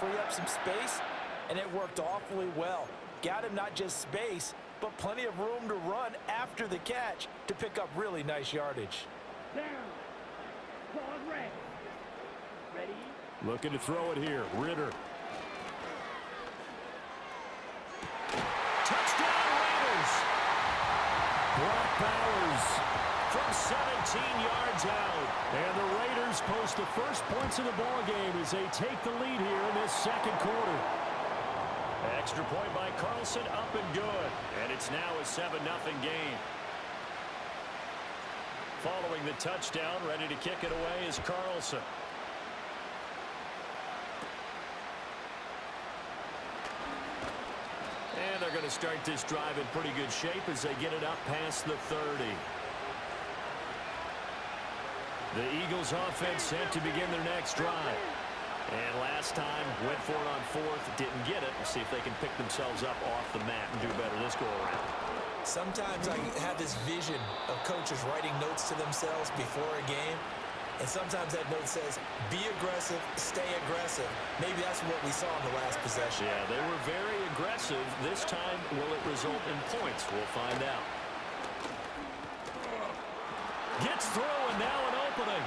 free up some space, and it worked awfully well. Got him not just space, but plenty of room to run after the catch to pick up really nice yardage. Down. Ball red. Ready? Looking to throw it here. Ritter. Touchdown, Raiders! Brock Bowers from 17 yards out. And the Raiders post the first points of the ball game as they take the lead here in this second quarter. Extra point by Carlson, up and good. And it's now a 7-0 game. Following the touchdown, ready to kick it away is Carlson. And they're going to start this drive in pretty good shape as they get it up past the 30. The Eagles offense set to begin their next drive. And last time, went for it on fourth, didn't get it. We'll see if they can pick themselves up off the mat and do better this go-around. Sometimes I have this vision of coaches writing notes to themselves before a game, and sometimes that note says, be aggressive, stay aggressive. Maybe that's what we saw in the last possession. Yeah, they were very aggressive. This time, will it result in points? We'll find out. Gets through, and now an opening.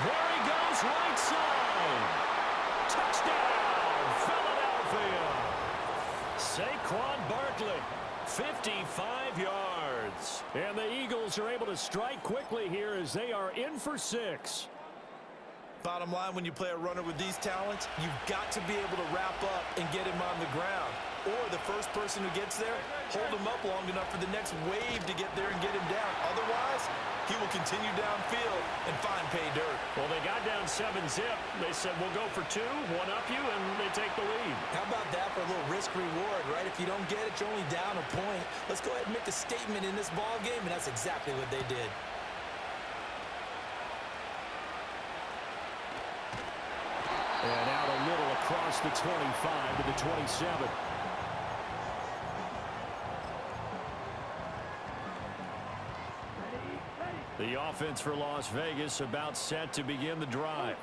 There he goes, right side. Touchdown, Philadelphia. Saquon Barkley, 55 yards. And the Eagles are able to strike quickly here as they are in for 6. Bottom line, when you play a runner with these talents, you've got to be able to wrap up and get him on the ground. Or the first person who gets there, hold him up long enough for the next wave to get there and get him down. Otherwise, he will continue downfield and find pay dirt. Well, they got down 7-zip. They said, we'll go for 2, one-up you, and they take the lead. How about that for a little risk-reward, right? If you don't get it, you're only down a point. Let's go ahead and make a statement in this ball game, and that's exactly what they did. And out a little across the 25 to the 27. The offense for Las Vegas about set to begin the drive.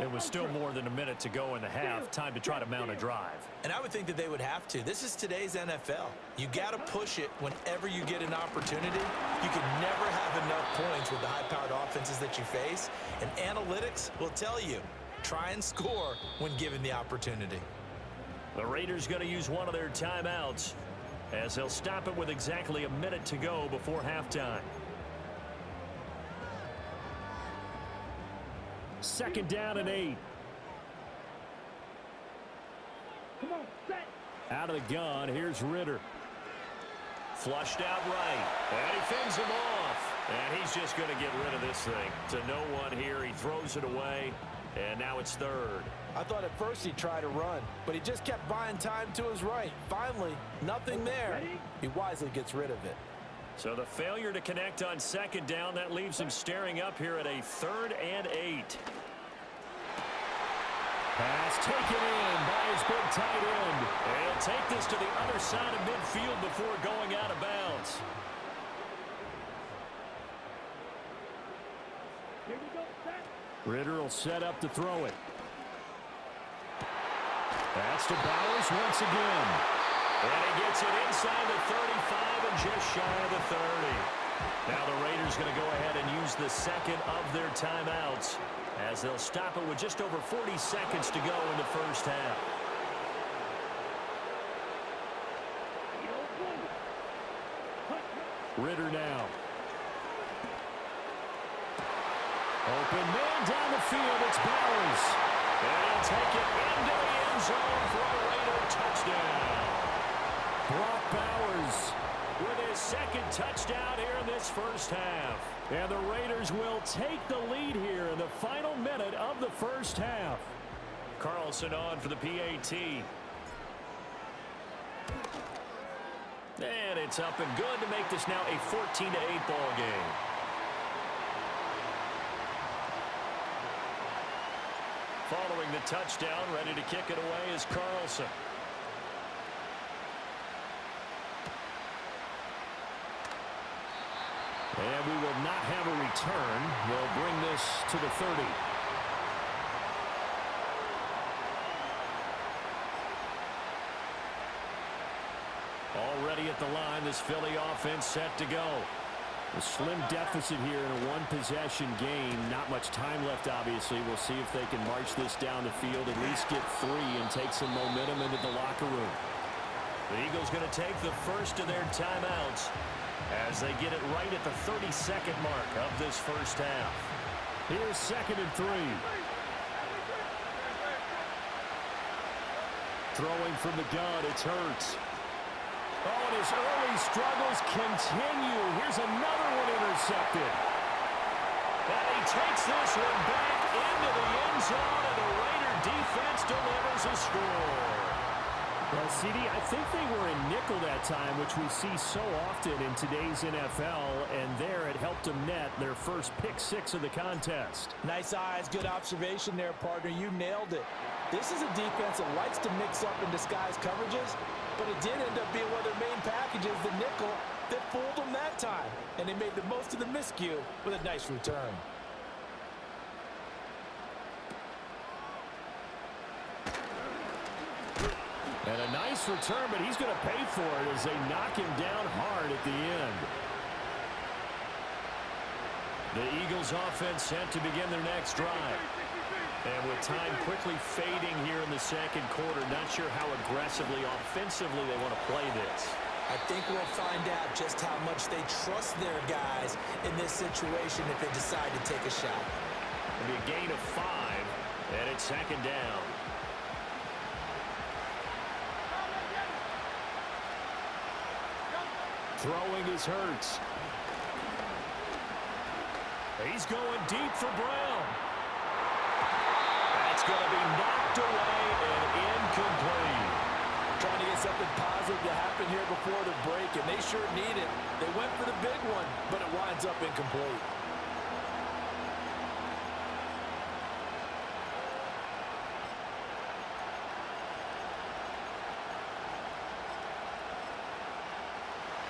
It was still more than a minute to go in the half. Time to try to mount a drive. And I would think that they would have to. This is today's NFL. You got to push it whenever you get an opportunity. You can never have enough points with the high-powered offenses that you face. And analytics will tell you, try and score when given the opportunity. The Raiders going to use one of their timeouts as they'll stop it with exactly a minute to go before halftime. Second down and 8. Come on, set. Out of the gun, here's Ritter. Flushed out right. And he fends him off. And he's just going to get rid of this thing. To no one here, he throws it away. And now it's third. I thought at first he'd try to run, but he just kept buying time to his right. Finally, nothing there. He wisely gets rid of it. So the failure to connect on second down, that leaves him staring up here at a 3rd and 8. Pass taken in by his big tight end. And he'll take this to the other side of midfield before going out of bounds. Here we go, set. Ritter will set up to throw it. That's to Bowers once again. And he gets it inside the 35 and just shy of the 30. Now the Raiders going to go ahead and use the second of their timeouts as they'll stop it with just over 40 seconds to go in the first half. Ritter now. Open man down the field. It's Bowers. And he'll take it into the end zone for a Raider touchdown. Brock Bowers with his second touchdown here in this first half. And the Raiders will take the lead here in the final minute of the first half. Carlson on for the PAT. And it's up and good to make this now a 14-8 ball game. Following the touchdown, ready to kick it away is Carlson. And we will not have a return. They'll bring this to the 30. Already at the line, this Philly offense set to go. A slim deficit here in a one-possession game. Not much time left, obviously. We'll see if they can march this down the field, at least get 3 and take some momentum into the locker room. The Eagles going to take the first of their timeouts as they get it right at the 32nd mark of this first half. Here's 2nd and 3. Throwing from the gun, it's Hurts. Oh, and his early struggles continue. Here's another one intercepted. And he takes this one back into the end zone, and the Raider defense delivers a score. Well, CD, I think they were in nickel that time, which we see so often in today's NFL, and there it helped them net their first pick 6 of the contest. Nice eyes, good observation there, partner. You nailed it. This is a defense that likes to mix up and disguise coverages, but it did end up being one of their main packages, the nickel, that fooled them that time. And they made the most of the miscue with a nice return. And a nice return, but he's going to pay for it as they knock him down hard at the end. The Eagles offense set to begin their next drive. And with time quickly fading here in the second quarter, not sure how aggressively, offensively they want to play this. I think we'll find out just how much they trust their guys in this situation if they decide to take a shot. It'll be a gain of 5, and it's 2nd down. Throwing is Hurts. He's going deep for Brown. That's going to be knocked away and incomplete. Trying to get something positive to happen here before the break, and they sure need it. They went for the big one, but it winds up incomplete.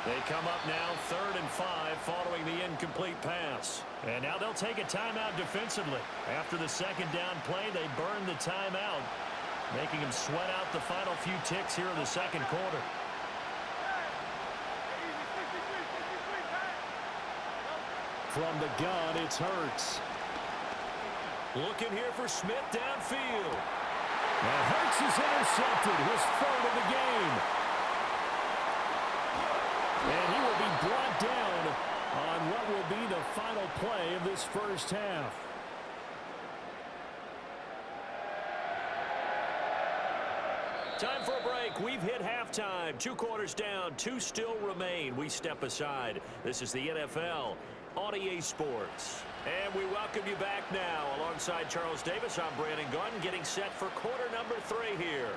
They come up now 3rd and 5 following the incomplete pass. And now they'll take a timeout defensively. After the 2nd down play, they burn the timeout, making them sweat out the final few ticks here in the second quarter. From the gun, it's Hurts. Looking here for Smith downfield. Now Hurts is intercepted, his 3rd of the game. And he will be brought down on what will be the final play of this first half. Time for a break. We've hit halftime. 2 quarters down, 2 still remain. We step aside. This is the NFL on EA Sports. And we welcome you back now. Alongside Charles Davis, I'm Brandon Gunn, getting set for quarter number 3 here.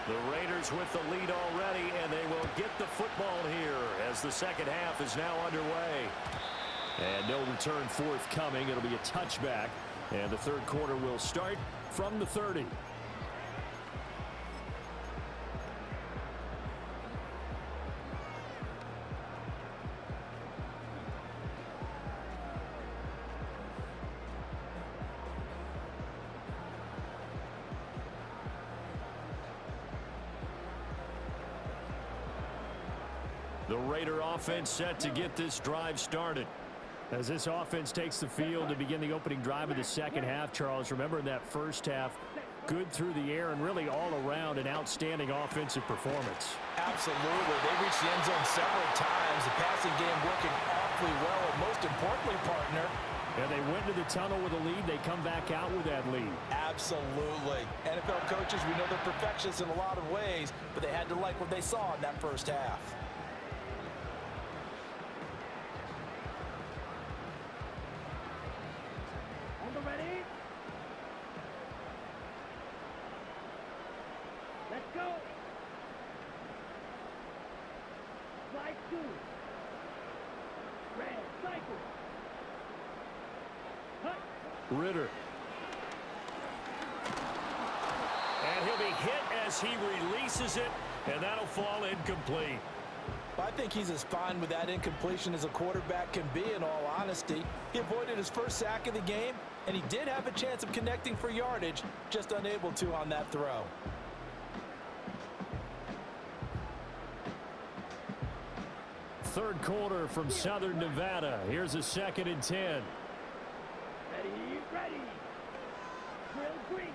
The Raiders with the lead already, and they will get the football here as the second half is now underway. And no return forthcoming. It'll be a touchback, and the third quarter will start from the 30. The Raider offense set to get this drive started. As this offense takes the field to begin the opening drive of the second half, Charles, remember in that first half, good through the air and really all around an outstanding offensive performance. Absolutely. They reached the end zone several times. The passing game working awfully well, and most importantly, partner, and they went to the tunnel with a lead. They come back out with that lead. Absolutely. NFL coaches, we know they're perfectionists in a lot of ways, but they had to like what they saw in that first half. Ready? Let's go. Slide 2. Red cycle. Hut. Ritter. And he'll be hit as he releases it, and that'll fall incomplete. Well, I think he's as fine with that incompletion as a quarterback can be, in all honesty. He avoided his first sack of the game, and he did have a chance of connecting for yardage, just unable to on that throw. Third quarter from Southern Nevada. Here's a 2nd and 10. Ready, ready. Drill green.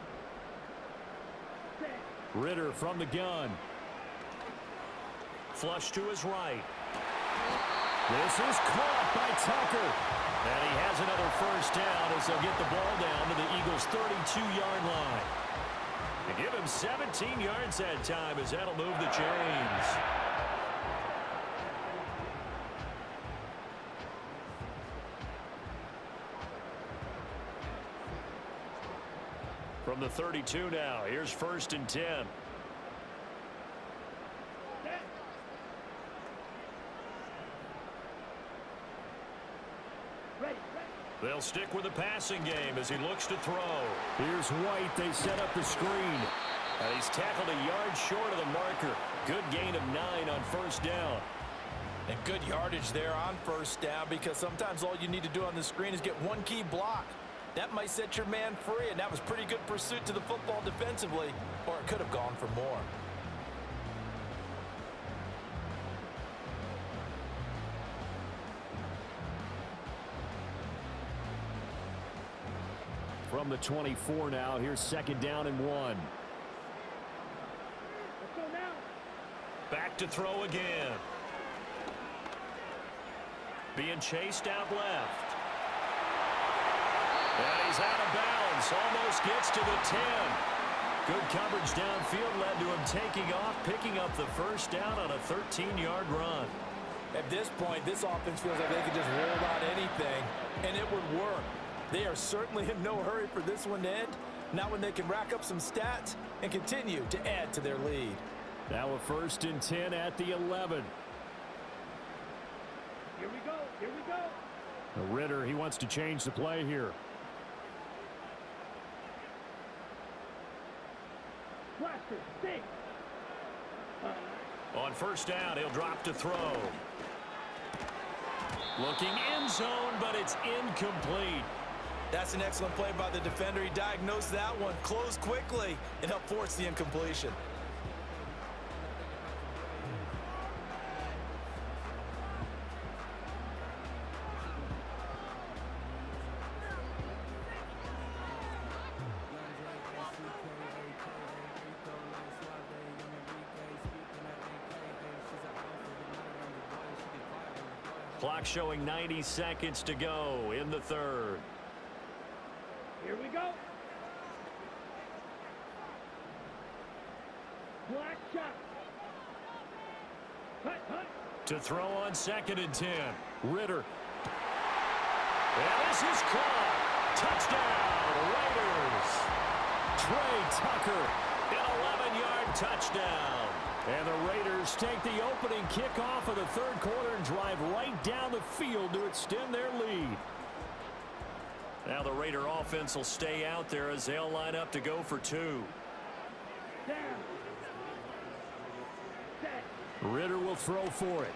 Set. Ritter from the gun. Flush to his right. This is caught by Tucker. And he has another first down as they'll get the ball down to the Eagles' 32-yard line. They give him 17 yards that time as that'll move the chains. From the 32 now, here's 1st and 10. They'll stick with the passing game as he looks to throw. Here's White. They set up the screen. And he's tackled a yard short of the marker. Good gain of 9 on first down. And good yardage there on first down, because sometimes all you need to do on the screen is get one key block. That might set your man free, and that was pretty good pursuit to the football defensively, or it could have gone for more. From the 24 now, here's 2nd down and 1. Let's go now. Back to throw again. Being chased out left. And he's out of bounds. Almost gets to the 10. Good coverage downfield led to him taking off, picking up the first down on a 13-yard run. At this point, this offense feels like they could just roll out anything, and it would work. They are certainly in no hurry for this one to end. Not when they can rack up some stats and continue to add to their lead. Now a 1st and 10 at the 11. Here we go. Here we go. The Ritter, he wants to change the play here. Blaster, six. On first down, he'll drop to throw. Looking end zone, but it's incomplete. That's an excellent play by the defender. He diagnosed that one, closed quickly, and helped force the incompletion. Clock showing 90 seconds to go in the 3rd. Here we go. Black shot. Hut, hut. To throw on 2nd and 10. Ritter. And this is caught. Touchdown, Raiders. Trey Tucker, an 11-yard touchdown. And the Raiders take the opening kickoff of the 3rd quarter and drive right down the field to extend their lead. Now the Raider offense will stay out there as they'll line up to go for 2. Down. Set. Ritter will throw for it.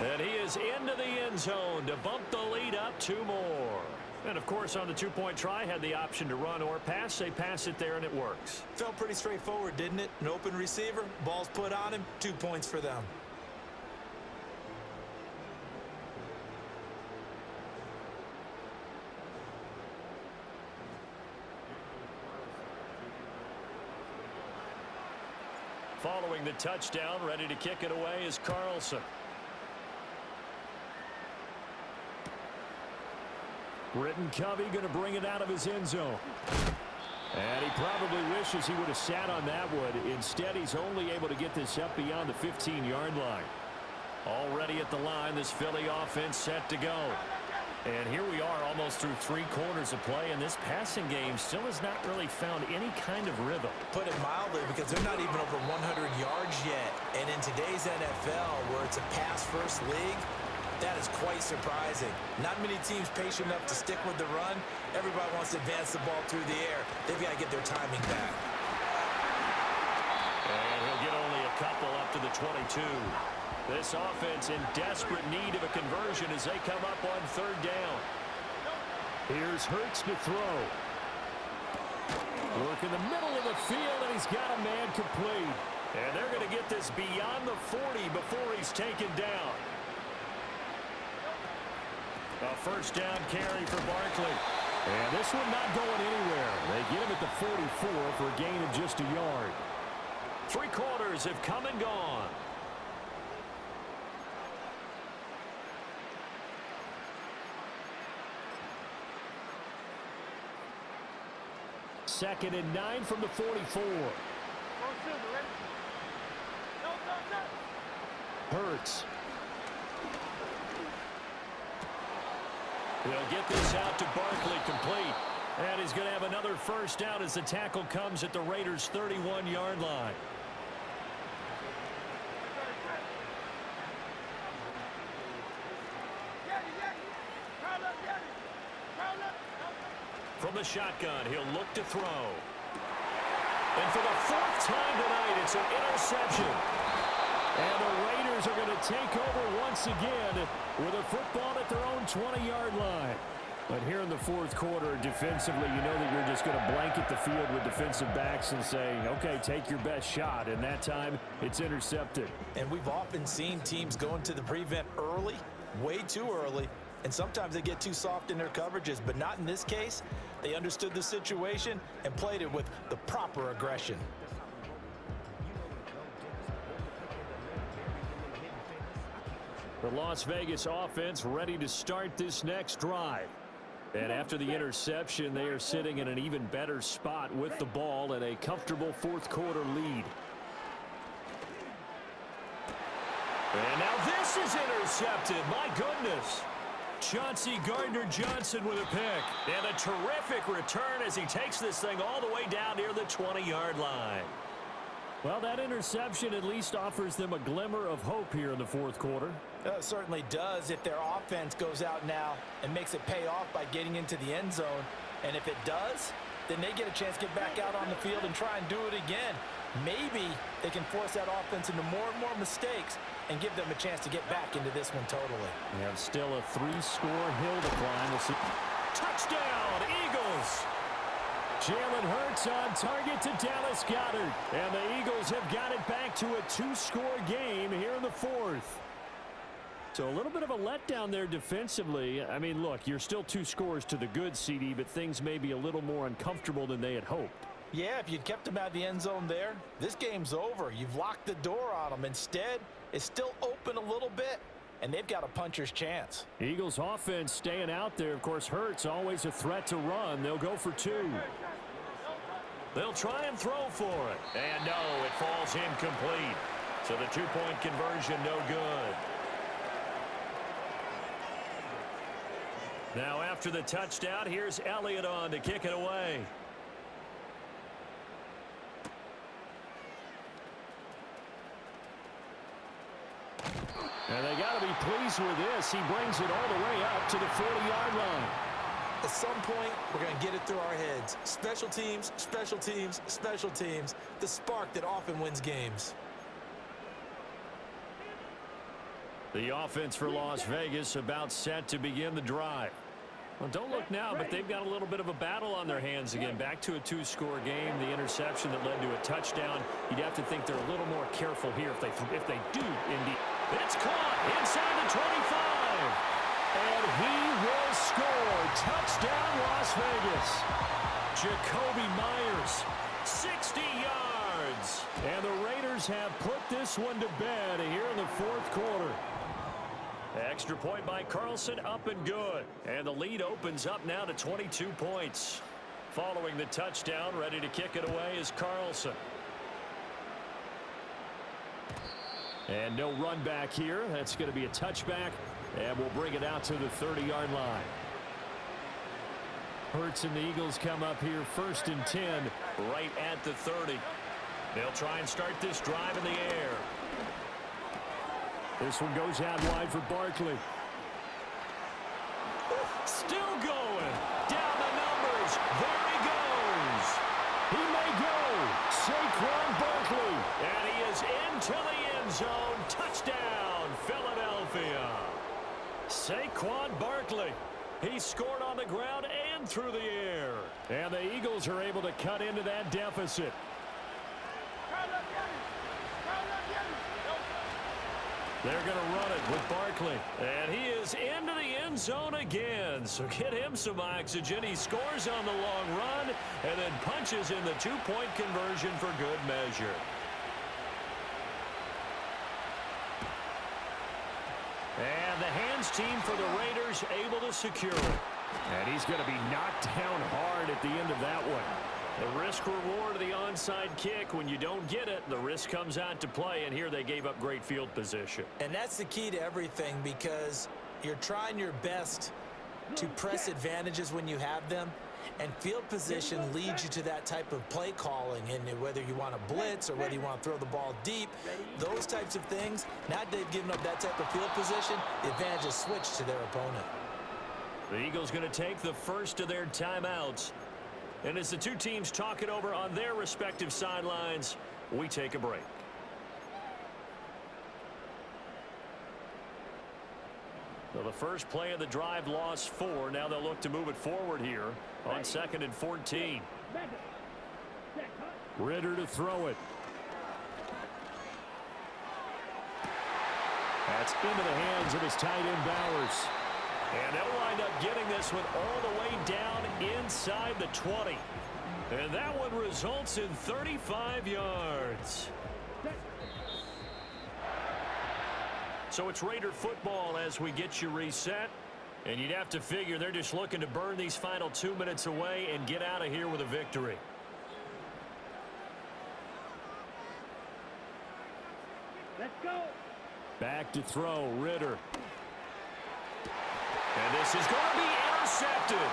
And he is into the end zone to bump the lead up 2 more. And, of course, on the 2-point try, had the option to run or pass. They pass it there, and it works. Felt pretty straightforward, didn't it? An open receiver, ball's put on him, 2 points for them. Following the touchdown, ready to kick it away is Carlson. Britton Covey going to bring it out of his end zone. And he probably wishes he would have sat on that one. Instead, he's only able to get this up beyond the 15-yard line. Already at the line, this Philly offense set to go. And here we are almost through 3 quarters of play, and this passing game still has not really found any kind of rhythm. Put it mildly, because they're not even over 100 yards yet. And in today's NFL, where it's a pass-first league, that is quite surprising. Not many teams patient enough to stick with the run. Everybody wants to advance the ball through the air. They've got to get their timing back. And he'll get only a couple up to the 22. This offense in desperate need of a conversion as they come up on third down. Here's Hurts to throw. Work in the middle of the field, and he's got a man complete. And they're going to get this beyond the 40 before he's taken down. A first down carry for Barkley. And this one not going anywhere. They get him at the 44 for a gain of just a yard. 3 quarters have come and gone. Second and 9 from the 44. Hurts. They'll get this out to Barkley complete. And he's going to have another first down as the tackle comes at the Raiders' 31-yard line. From the shotgun, he'll look to throw. And for the 4th time tonight, it's an interception. And the Raiders are going to take over once again with a football at their own 20-yard line. But here in the 4th quarter, defensively, you know that you're just going to blanket the field with defensive backs and say, okay, take your best shot. And that time, it's intercepted. And we've often seen teams go into the prevent early, way too early, and sometimes they get too soft in their coverages. But not in this case. They understood the situation and played it with the proper aggression. The Las Vegas offense ready to start this next drive. And after the interception, they are sitting in an even better spot with the ball and a comfortable 4th quarter lead. And now this is intercepted. My goodness. Chauncey Gardner-Johnson with a pick. And a terrific return as he takes this thing all the way down near the 20-yard line. Well, that interception at least offers them a glimmer of hope here in the 4th quarter. It certainly does if their offense goes out now and makes it pay off by getting into the end zone. And if it does, then they get a chance to get back out on the field and try and do it again. Maybe they can force that offense into more and more mistakes and give them a chance to get back into this one totally. We have still a 3-score hill to climb. We'll see. Touchdown, Eagles! Jalen Hurts on target to Dallas Goedert. And the Eagles have got it back to a 2-score game here in the 4th. So a little bit of a letdown there defensively. I mean, look, you're still 2 scores to the good, CD, but things may be a little more uncomfortable than they had hoped. Yeah, if you'd kept them out of the end zone there, this game's over. You've locked the door on them. Instead, it's still open a little bit, and they've got a puncher's chance. Eagles offense staying out there. Of course, Hurts always a threat to run. They'll go for 2. They'll try and throw for it. And no, it falls incomplete. So the 2-point conversion no good. Now after the touchdown, here's Elliott on to kick it away. And they got to be pleased with this. He brings it all the way up to the 40-yard line. At some point, we're going to get it through our heads. Special teams, special teams, special teams. The spark that often wins games. The offense for Las Vegas about set to begin the drive. Well, don't look now, but they've got a little bit of a battle on their hands again. Back to a 2-score game. The interception that led to a touchdown. You'd have to think they're a little more careful here if they do indeed. It's caught inside the 25. And he will score. Touchdown, Las Vegas. Jacoby Myers, 60 yards. And the Raiders have put this one to bed here in the 4th quarter. Extra point by Carlson, up and good. And the lead opens up now to 22 points. Following the touchdown, ready to kick it away is Carlson. And no run back here. That's going to be a touchback. And we'll bring it out to the 30-yard line. Hurts and the Eagles come up here 1st and 10 right at the 30. They'll try and start this drive in the air. This one goes out wide for Barkley. Still going. Down the numbers. There he goes. He may go. Saquon Barkley. And he is into the end zone. Touchdown, Philadelphia. Saquon Barkley. He scored on the ground and through the air. And the Eagles are able to cut into that deficit. They're going to run it with Barkley. And he is into the end zone again. So get him some oxygen. He scores on the long run and then punches in the two-point conversion for good measure. And the hands team for the Raiders able to secure it. And he's going to be knocked down hard at the end of that one. The risk-reward of the onside kick, when you don't get it, the risk comes out to play, and here they gave up great field position. And that's the key to everything, because you're trying your best to press advantages when you have them, and field position leads you to that type of play calling. And whether you want to blitz or whether you want to throw the ball deep, those types of things, now that they've given up that type of field position, the advantage is switched to their opponent. The Eagles going to take the first of their timeouts. And as the two teams talk it over on their respective sidelines, we take a break. So the first play of the drive lost 4. Now they'll look to move it forward here on 2nd and 14. Ritter to throw it. That's into the hands of his tight end Bowers. And they'll wind up getting this one all the way down inside the 20. And that one results in 35 yards. So it's Raider football as we get you reset. And you'd have to figure they're just looking to burn these final 2 minutes away and get out of here with a victory. Let's go. Back to throw, Ritter. And this is going to be intercepted.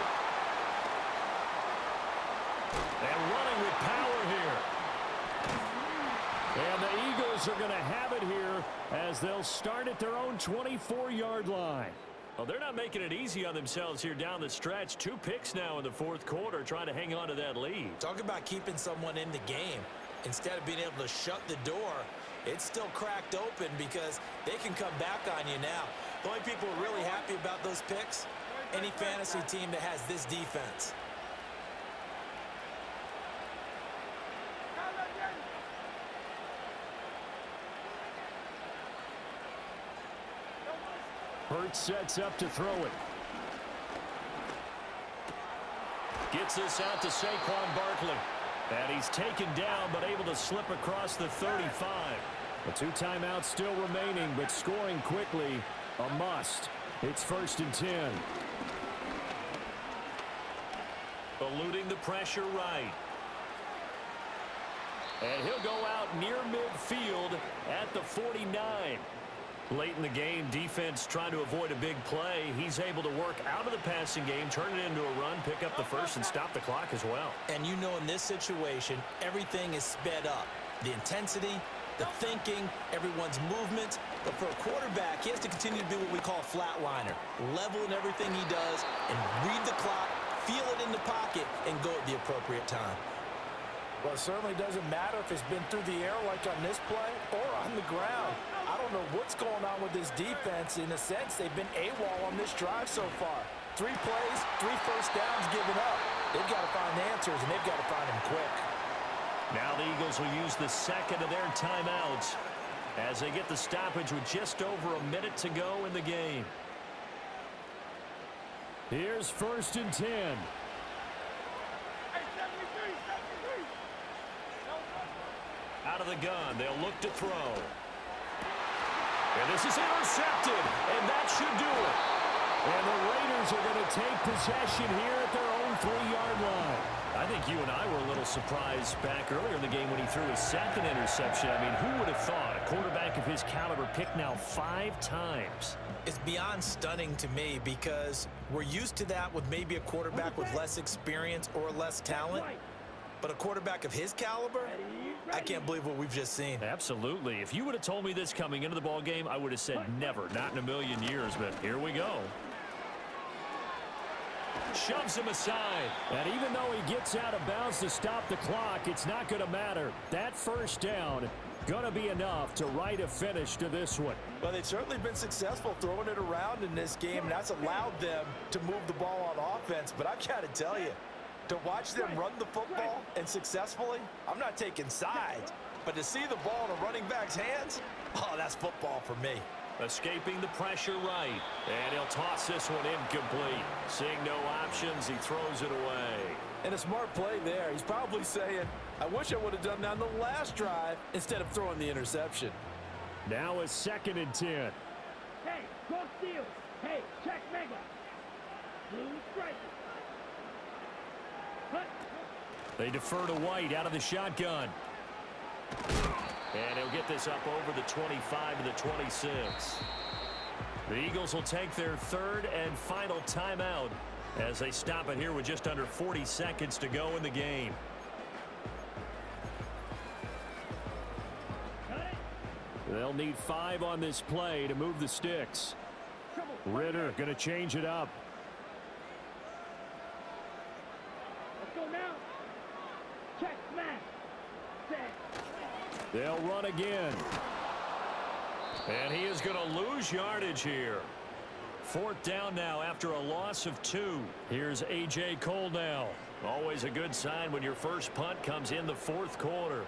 And running with power here. And the Eagles are going to have it here as they'll start at their own 24-yard line. Well, they're not making it easy on themselves here down the stretch. 2 picks now in the fourth quarter trying to hang on to that lead. Talk about keeping someone in the game. Instead of being able to shut the door, it's still cracked open because they can come back on you now. The only people who are really happy about those picks, any fantasy team that has this defense. Hurts sets up to throw it. Gets this out to Saquon Barkley. And he's taken down but able to slip across the 35. The 2 timeouts still remaining, but scoring quickly a must. It's 1st and 10. Eluding the pressure right. And he'll go out near midfield at the 49. Late in the game, defense trying to avoid a big play. He's able to work out of the passing game, turn it into a run, pick up the first, and stop the clock as well. And you know in this situation, everything is sped up. The intensity, the thinking, everyone's movement. But for a quarterback, he has to continue to be what we call a flatliner. Level in everything he does and read the clock, feel it in the pocket, and go at the appropriate time. Well, it certainly doesn't matter if it's been through the air like on this play or on the ground. I don't know what's going on with this defense. In a sense, they've been AWOL on this drive so far. 3 plays, 3 first downs given up. They've got to find answers, and they've got to find them quick. Now the Eagles will use the second of their timeouts as they get the stoppage with just over a minute to go in the game. Here's 1st and 10. Out of the gun, they'll look to throw. And this is intercepted, and that should do it. And the Raiders are going to take possession here at their own 3-yard line. I think you and I were a little surprised back earlier in the game when he threw his 2nd interception. I mean, who would have thought a quarterback of his caliber picked now 5 times? It's beyond stunning to me because we're used to that with maybe a quarterback with less experience or less talent. But a quarterback of his caliber, I can't believe what we've just seen. Absolutely. If you would have told me this coming into the ball game, I would have said never, not in a million years. But here we go. Shoves him aside. And even though he gets out of bounds to stop the clock, it's not going to matter. That first down going to be enough to write a finish to this one. Well, they've certainly been successful throwing it around in this game, and that's allowed them to move the ball on offense. But I've got to tell you, to watch them run the football and successfully, I'm not taking sides, but to see the ball in a running back's hands, oh, that's football for me. Escaping the pressure right. And he'll toss this one incomplete. Seeing no options, he throws it away. And a smart play there. He's probably saying, I wish I would have done that on the last drive instead of throwing the interception. Now a 2nd and 10. Hey, go steal. Hey, check mega. Blue striker. Cut. They defer to White out of the shotgun. And he'll get this up over the 25 to the 26. The Eagles will take their 3rd and final timeout as they stop it here with just under 40 seconds to go in the game. They'll need 5 on this play to move the sticks. Ritter going to change it up. Let's go now. Check smash. Set. They'll run again. And he is going to lose yardage here. 4th down now after a loss of 2. Here's A.J. Cole now. Always a good sign when your first punt comes in the 4th quarter.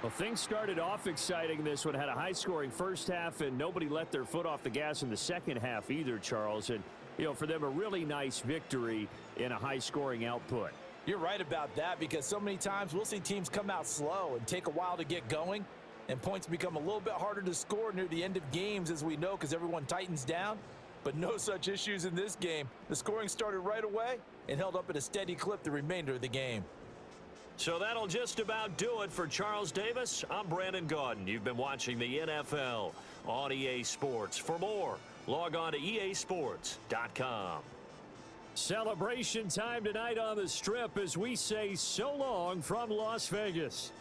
Well, things started off exciting. This one had a high-scoring first half, and nobody let their foot off the gas in the second half either, Charles. And, you know, for them, a really nice victory in a high-scoring output. You're right about that, because so many times we'll see teams come out slow and take a while to get going, and points become a little bit harder to score near the end of games, as we know, because everyone tightens down. But no such issues in this game. The scoring started right away and held up at a steady clip the remainder of the game. So that'll just about do it for Charles Davis. I'm Brandon Gaudin. You've been watching the NFL on EA Sports. For more, log on to easports.com. Celebration time tonight on the Strip as we say so long from Las Vegas.